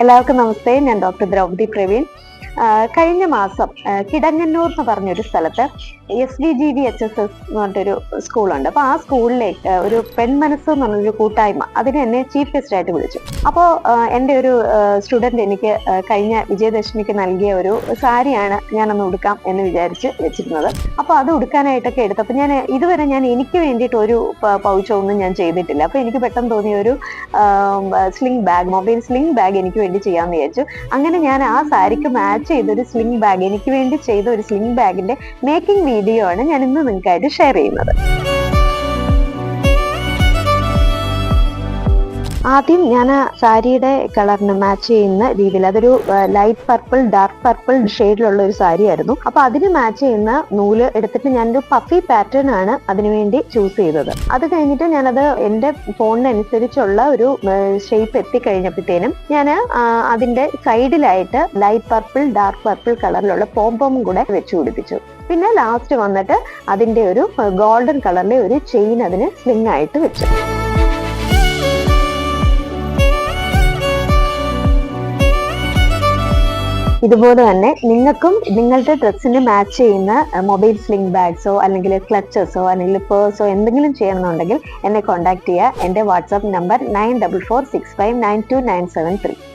എല്ലാവർക്കും നമസ്തേ. ഞാൻ ഡോക്ടർ ദ്രൗപദി പ്രവീൺ. കഴിഞ്ഞ മാസം കിടങ്ങന്നൂർ എന്ന് പറഞ്ഞൊരു സ്ഥലത്ത് SVGVHSS എന്ന് പറഞ്ഞിട്ടൊരു സ്കൂളുണ്ട്. അപ്പൊ ആ സ്കൂളിലേക്ക് ഒരു പെൺമനസ്സ് എന്ന് പറഞ്ഞൊരു കൂട്ടായ്മ അതിന് എന്നെ ചീഫ് ഗസ്റ്റ് ആയിട്ട് വിളിച്ചു. അപ്പോൾ എൻ്റെ ഒരു സ്റ്റുഡന്റ് എനിക്ക് കഴിഞ്ഞ വിജയദശമിക്ക് നൽകിയ ഒരു സാരിയാണ് ഞാനൊന്ന് ഉടുക്കാം എന്ന് വിചാരിച്ച് വെച്ചിരുന്നത്. അപ്പോൾ അത് ഉടുക്കാനായിട്ടൊക്കെ എടുത്തപ്പോൾ ഇതുവരെ ഞാൻ എനിക്ക് വേണ്ടിയിട്ട് ഒരു പൗച്ചോ ഒന്നും ഞാൻ ചെയ്തിട്ടില്ല. അപ്പൊ എനിക്ക് പെട്ടെന്ന് തോന്നിയ ഒരു sling bag, mobile sling bag എനിക്ക് വേണ്ടി ചെയ്യാമെന്ന് വിചാരിച്ചു. അങ്ങനെ ഞാൻ ആ സാരിക്ക് മാച്ച് ചെയ്തൊരു സ്ലിംഗ് ബാഗ്, എനിക്ക് വേണ്ടി ചെയ്ത ഒരു സ്ലിംഗ് ബാഗിന്റെ മേക്കിംഗ് വീഡിയോ ആണ് ഞാൻ ഇന്ന് നിങ്ങൾക്കായിട്ട് ഷെയർ ചെയ്യുന്നത്. ആദ്യം ഞാൻ സാരിയുടെ കളറിന് മാച്ച് ചെയ്യുന്ന രീതിയിൽ, അതൊരു ലൈറ്റ് പർപ്പിൾ ഡാർക്ക് പർപ്പിൾ ഷെയ്ഡിലുള്ള ഒരു സാരി ആയിരുന്നു. അപ്പൊ അതിന് മാച്ച് ചെയ്യുന്ന നൂല് എടുത്തിട്ട് ഞാനൊരു പഫി പാറ്റേൺ ആണ് അതിനുവേണ്ടി ചൂസ് ചെയ്തത്. അത് കഴിഞ്ഞിട്ട് ഞാനത് എൻ്റെ ഫോണിനനുസരിച്ചുള്ള ഒരു ഷേപ്പ് എത്തിക്കഴിഞ്ഞപ്പോഴത്തേനും ഞാൻ അതിന്റെ സൈഡിലായിട്ട് ലൈറ്റ് പർപ്പിൾ ഡാർക്ക് പർപ്പിൾ കളറിലുള്ള പോംപോം കൂടെ വെച്ചു പിടിപ്പിച്ചു. പിന്നെ ലാസ്റ്റ് വന്നിട്ട് അതിന്റെ ഒരു ഗോൾഡൻ കളറിലെ ഒരു ചെയിൻ അതിന് സ്ലിംഗ് ആയിട്ട് വെച്ചു. ഇതുപോലെ തന്നെ നിങ്ങൾക്കും നിങ്ങളുടെ ഡ്രസ്സിന് മാച്ച് ചെയ്യുന്ന മൊബൈൽ സ്ലിംഗ് ബാഗ്സോ അല്ലെങ്കിൽ ക്ലച്ചസോ അല്ലെങ്കിൽ പേഴ്സോ എന്തെങ്കിലും ചെയ്യണമെന്നുണ്ടെങ്കിൽ എന്നെ കോൺടാക്ട് ചെയ്യുക. എൻ്റെ വാട്സാപ്പ് നമ്പർ 9446592973.